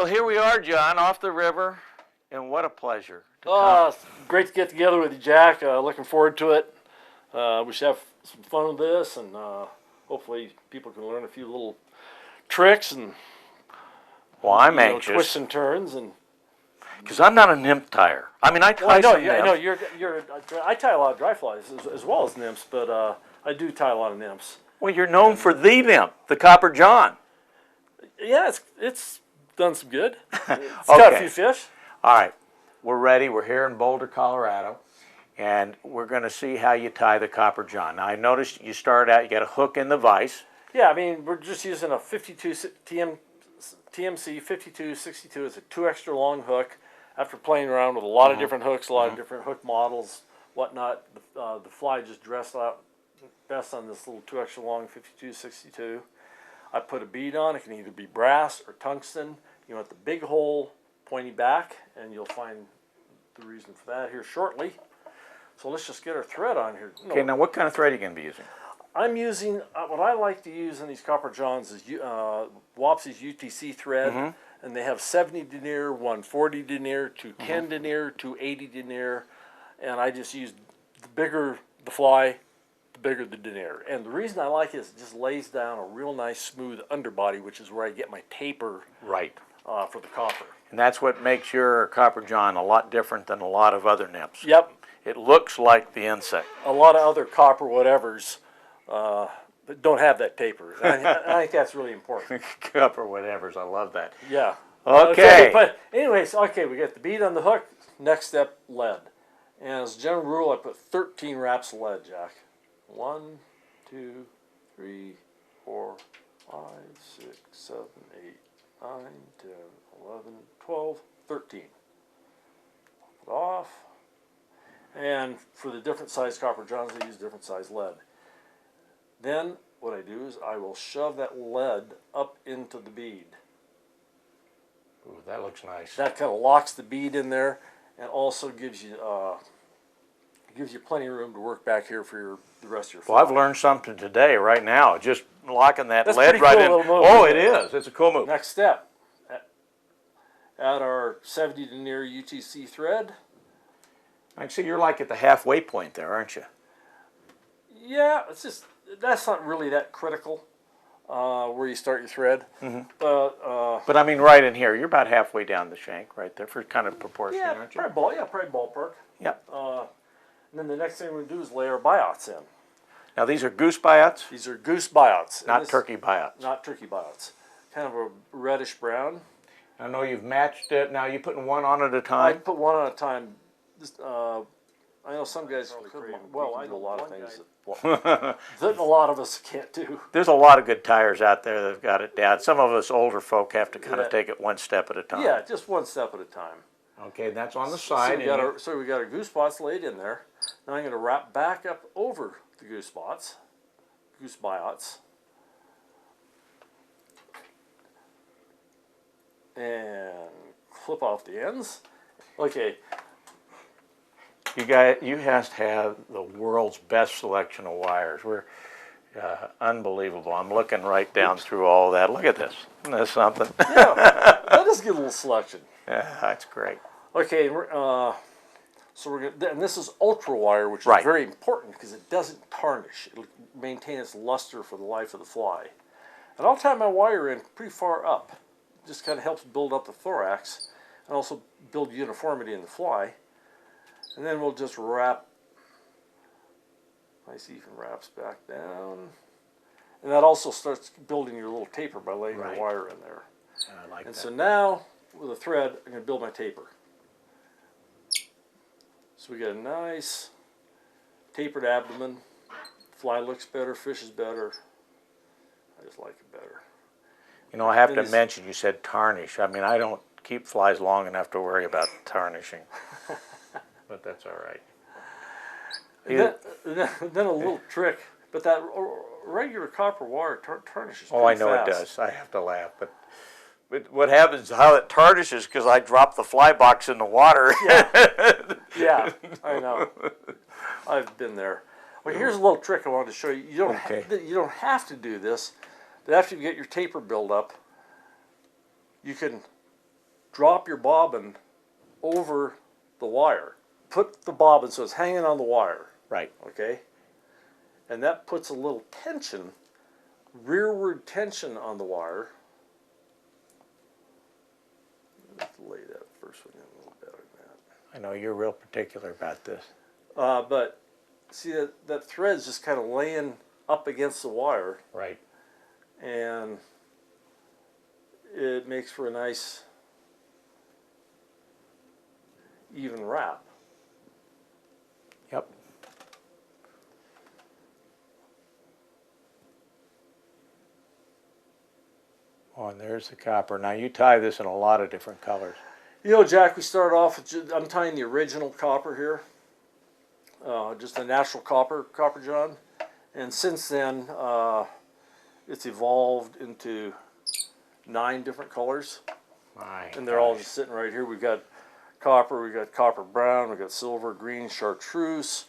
here we are, John, off the river, and what a pleasure to come. It's great to get together with you, Jack. Looking forward to it. We should have some fun with this, and hopefully people can learn a few little tricks and I'm anxious. Twists and turns, and because I'm not a nymph tire. I mean, I tie some nymphs. I know I tie a lot of dry flies as well as nymphs, but I do tie a lot of nymphs. Well, you're known for the nymph, the Copper John. Yeah, it's done some good. It's got a few fish. All right, we're ready. We're here in Boulder, Colorado, and we're going to see how you tie the Copper John. Now, I noticed you start out, you got a hook in the vise. Yeah, I mean, we're just using a 52 TMC 5262. It's a 2 extra long hook. After playing around with a lot of different hooks, a lot of different hook models, whatnot, the fly just dressed out best on this little 2 extra long 5262. I put a bead on. It can either be brass or tungsten. You want the big hole pointy back, and you'll find the reason for that here shortly. So let's just get our thread on here. Okay, now what kind of thread are you going to be using? I'm using, what I like to use in these Copper Johns is Wapsi's UTC thread, and they have 70 denier, 140 denier, 210 denier, 280 denier, and I just use the bigger the fly, the bigger the denier. And the reason I like it is it just lays down a real nice smooth underbody, which is where I get my taper for the copper. And that's what makes your Copper John a lot different than a lot of other nymphs. Yep. It looks like the insect. A lot of other copper whatevers don't have that taper. I think that's really important. Copper whatevers, I love that. Yeah. Okay. But anyways, okay, we got the bead on the hook. Next step, lead. And as a general rule, I put 13 wraps of lead, Jack. 1, 2, 3, 4, 5, 6, 7, 8, 9, 10, 11, 12, 13. Pop it off. And for the different size Copper Johns, I use different size lead. Then what I do is I will shove that lead up into the bead. Ooh, that looks nice. That kind of locks the bead in there, and also gives you plenty of room to work back here for the rest of your fly. Well, I've learned something today, right now. Just locking that That's lead right cool in. Move, oh, it is. It's a cool move. Next step, add our 70 denier UTC thread. I can see you're like at the halfway point there, aren't you? Yeah, that's not really that critical where you start your thread. But I mean, right in here, you're about halfway down the shank, right there, for kind of proportion, aren't you? Probably ballpark. Yep. And then the next thing we do is lay our biots in. Now these are goose biots? These are goose biots. Not turkey biots. Not turkey biots. Kind of a reddish brown. I know you've matched it. Now you putting one on at a time? I put one at a time. I know some guys, I know a lot of things that a lot of us can't do. There's a lot of good tires out there that have got it down. Some of us older folk have to kind of take it one step at a time. Yeah, just one step at a time. Okay, that's on the side. So we got our goose spots laid in there. Now I'm going to wrap back up over the goose biots, and clip off the ends. Okay. You have to have the world's best selection of wires. We're unbelievable. I'm looking right down through all that. Look at this. Isn't that something? Yeah, that does get a little selection. Yeah, that's great. Okay, so we're gonna, and this is ultra wire, which is very important because it doesn't tarnish. It'll maintain its luster for the life of the fly. And I'll tie my wire in pretty far up. It just kind of helps build up the thorax and also build uniformity in the fly. And then we'll just wrap, nice even wraps back down. And that also starts building your little taper by laying the wire in there. I like that. So now, with a thread, I'm going to build my taper. So we get a nice tapered abdomen. Fly looks better, fish is better. I just like it better. You know, I have to mention, you said tarnish. I mean, I don't keep flies long enough to worry about tarnishing. But that's all right. Then a little trick, but that regular copper wire tarnishes pretty I know fast. It does. I have to laugh. But what happens, how it tarnishes, because I drop the fly box in the water. Yeah, I know. I've been there. Well, here's a little trick I wanted to show you. You don't have to do this, but after you get your taper build up, you can drop your bobbin over the wire. Put the bobbin so it's hanging on the wire. Right. Okay? And that puts a little tension, rearward tension on the wire. Let's lay that first one in a little better than that. I know you're real particular about this. But see that thread's just kind of laying up against the wire, Right. and it makes for a nice even wrap. Yep. Oh, and there's the copper. Now you tie this in a lot of different colors. You know, Jack, we started off with I'm tying the original copper here, just a natural copper John, and since then it's evolved into 9 different colors, and they're all just sitting right here. We've got copper, we've got copper brown, we've got silver, green, chartreuse,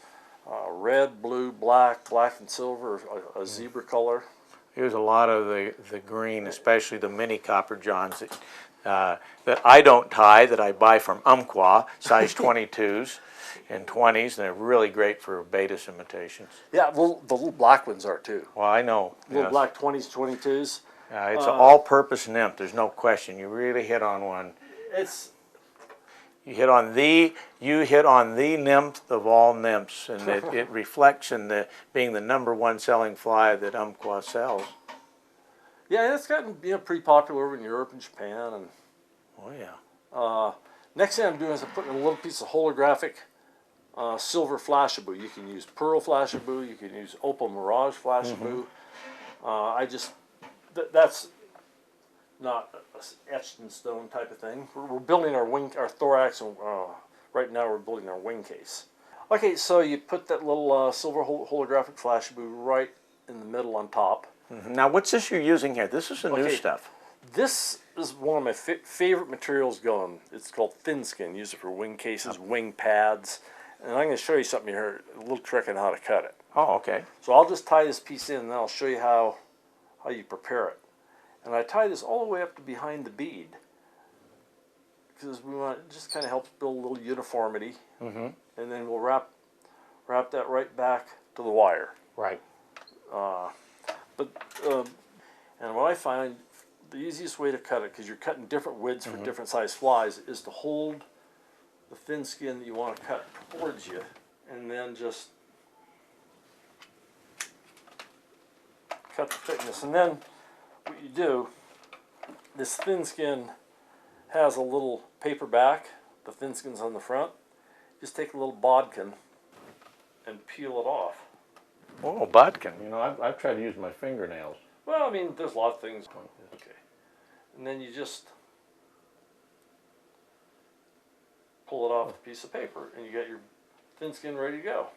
red, blue, black and silver, a zebra color. Here's a lot of the green, especially the mini copper johns that I don't tie, that I buy from Umpqua, size 22s and 20s, and they're really great for Baitis imitations. Yeah, well, the little black ones are too. Well, I know. Little Yes. black 20s, 22s. It's an all-purpose nymph. There's no question. You really hit on one. You hit on the nymph of all nymphs, and it reflects in being the #1 selling fly that Umpqua sells. Yeah, it's gotten pretty popular over in Europe and Japan. And oh yeah. Next thing I'm doing is I'm putting a little piece of holographic silver flashabou. You can use pearl flashabou. You can use opal mirage flashabou. That's not a etched in stone type of thing. We're building our thorax, and right now we're building our wing case. Okay, so you put that little silver holographic flashabou right in the middle on top. Now, what's this you're using here? This is the new stuff. This is one of my favorite materials going. It's called thin skin. Use it for wing cases, wing pads. And I'm going to show you something here, a little trick on how to cut it. Oh, okay. So I'll just tie this piece in, and then I'll show you how you prepare it. And I tie this all the way up to behind the bead, because we want it just kind of helps build a little uniformity. And then we'll wrap that right back to the wire. Right. And what I find the easiest way to cut it, because you're cutting different widths for different size flies, is to hold the thin skin that you want to cut towards you, and then just cut the thickness. And then what you do, this thin skin has a little paper back. The thin skin's on the front. Just take a little bodkin and peel it off. Oh, bodkin. You know, I've tried to use my fingernails. Well, I mean, there's a lot of things. Okay. And then you just pull it off a piece of paper, and you got your thin skin ready to go.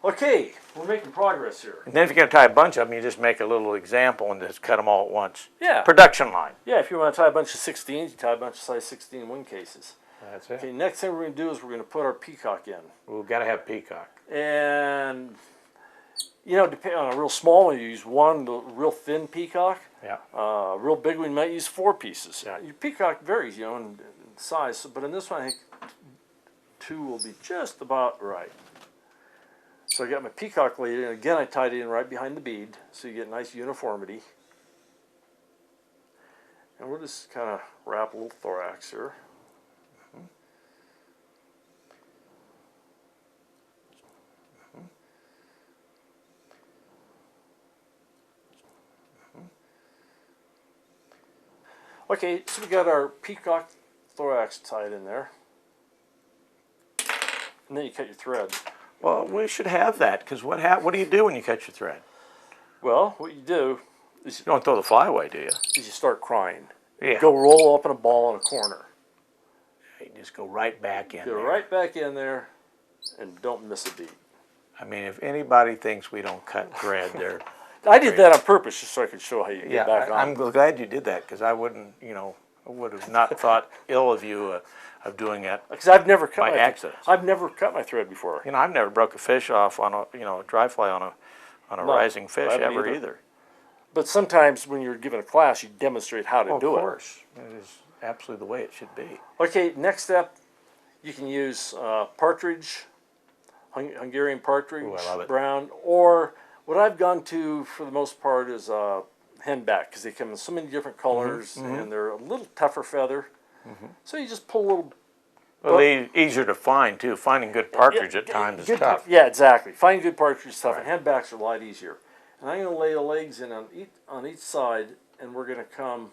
Okay, we're making progress here. And then if you're going to tie a bunch of them, you just make a little example and just cut them all at once. Yeah. Production line. Yeah, if you want to tie a bunch of 16s, you tie a bunch of size 16 wing cases. That's it. Okay, next thing we're going to do is we're going to put our peacock in. We've got to have peacock. And, you know, depending on a real small one, you use one, the real thin peacock. Yeah. Real big one, you might use 4 pieces. Yeah. Your peacock varies, you know, in size, but in this one, I think 2 will be just about right. So I got my peacock laid in, and again I tied it in right behind the bead, so you get nice uniformity. And we'll just kind of wrap a little thorax here. Okay, so we got our peacock thorax tied in there. And then you cut your thread. Well, we should have that, because what do you do when you cut your thread? Well, what you do is You don't throw the fly away, do you? you start crying. Yeah. Go roll up in a ball in a corner. You just go right back in Go there. right back in there and don't miss a beat. I mean, if anybody thinks we don't cut thread, they're... I did that on purpose just so I could show how you Yeah, get back on. I'm glad you did that, because I wouldn't, I would have not thought ill of you of doing that. Because I've never cut By my accident. I've never cut my thread before. I've never broke a fish off on a dry fly on a No, rising fish I haven't ever either. either. But sometimes when you're given a class, you demonstrate how to do Of it. course. It is. absolutely the way it should be. Okay, next step, you can use partridge, Hungarian partridge, Ooh, I love it. brown, or what I've gone to for the most part is henback, because they come in so many different colors and they're a little tougher feather. So you just pull a little. Well, easier to find too. Finding good partridge at times is tough. Yeah, exactly. Finding good partridge is tough, and henbacks are a lot easier. And I'm going to lay the legs in on each side, and we're going to come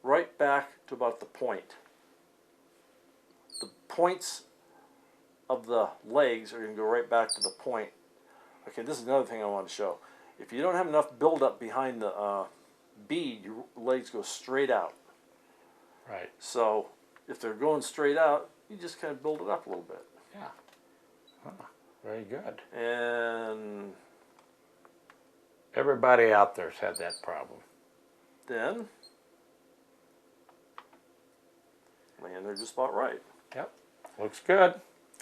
right back to about the point. The points of the legs are going to go right back to the point. Okay, this is another thing I want to show. If you don't have enough buildup behind the bead, your legs go straight out. Right. So if they're going straight out, you just kind of build it up a little bit. Yeah. Huh. Very good. And everybody out there's had that problem. Then land there just about right. Yep. Looks good.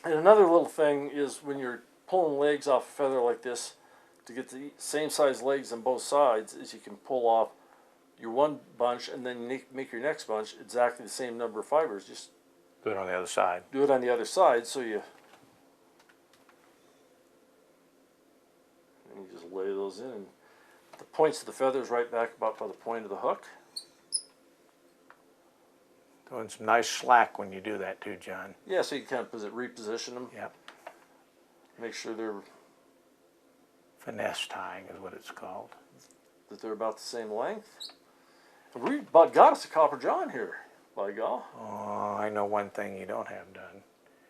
And another little thing is when you're pulling legs off a feather like this, to get the same size legs on both sides, is you can pull off your one bunch and then make your next bunch exactly the same number of fibers. Just do it on the other side. Do it on the other side, so you just lay those in. And the points of the feathers right back about by the point of the hook. Doing some nice slack when you do that too, John. Yeah, so you can kind of reposition them. Yep. Make sure finesse tying is what it's called. That they're about the same length. And we about got us a copper John here, by God. Oh, I know one thing you don't have done.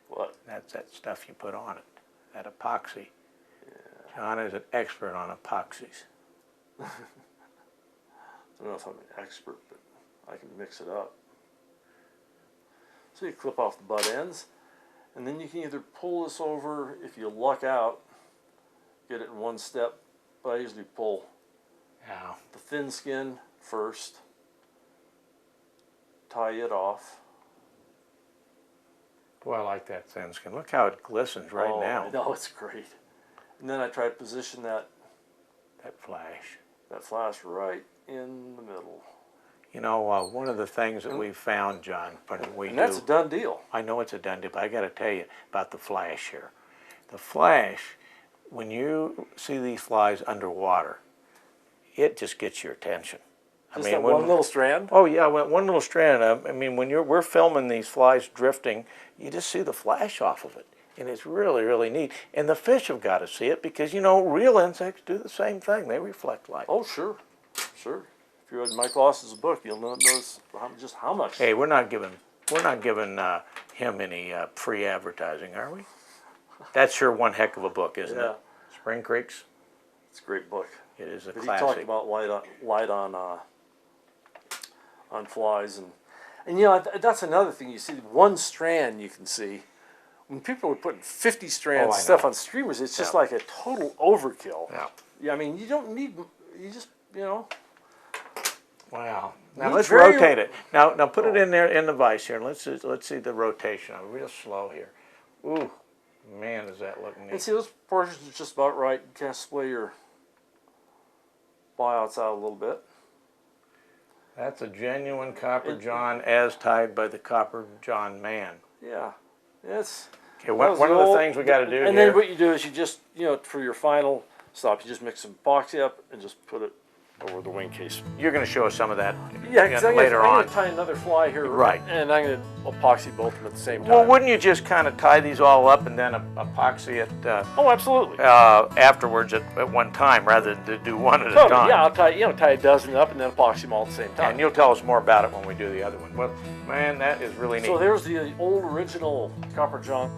What? That's that stuff you put on it, that epoxy. Yeah. John is an expert on epoxies. I don't know if I'm an expert, but I can mix it up. So you clip off the butt ends, and then you can either pull this over, if you luck out, get it in one step, but I usually pull the thin skin first, tie it off. Boy, I like that thin skin. Look how it glistens right now. I know, it's great. And then I try to position that flash right in the middle. You know, one of the things that we've found, John, and that's a done deal. I know it's a done deal, but I got to tell you about the flash here. The flash, when you see these flies underwater, it just gets your attention. Just that one little strand? Oh yeah, one little strand. I mean, when we're filming these flies drifting, you just see the flash off of it, and it's really, really neat. And the fish have got to see it because you know real insects do the same thing. They reflect light. Oh sure, sure. If you read Mike Loss's book, you'll notice just how much. Hey, we're not giving him any free advertising, are we? That's sure one heck of a book, isn't it? Spring Creeks. It's a great book. It is a but classic. He talked about light on flies, and you know that's another thing. You see one strand you can see. When people are putting 50 strands stuff on streamers, it's just like a total overkill. Yeah, I mean you don't need. You just Wow. Now let's rotate it. Now put it in there in the vise here, and let's see the rotation. I'm real slow here. Ooh, man, does that look neat. And see those portions are just about right. You kind of splay your buyouts out a little bit. That's a genuine Copper John as tied by the Copper John man. Yeah. It's okay, one of the things we got to do and here. then what you do is you just, for your final stop, you just mix some epoxy up and just put it over the wing case. You're going to show us some of that later on. I'm going to tie another fly here. Right. And I'm going to epoxy both of them at the same time. Well, wouldn't you just kind of tie these all up and then epoxy it oh, absolutely. Afterwards at one time rather than to do one at a time? Yeah, I'll tie a dozen up and then epoxy them all at the same time. And you'll tell us more about it when we do the other one. Well, man, that is really neat. So there's the old original Copper John.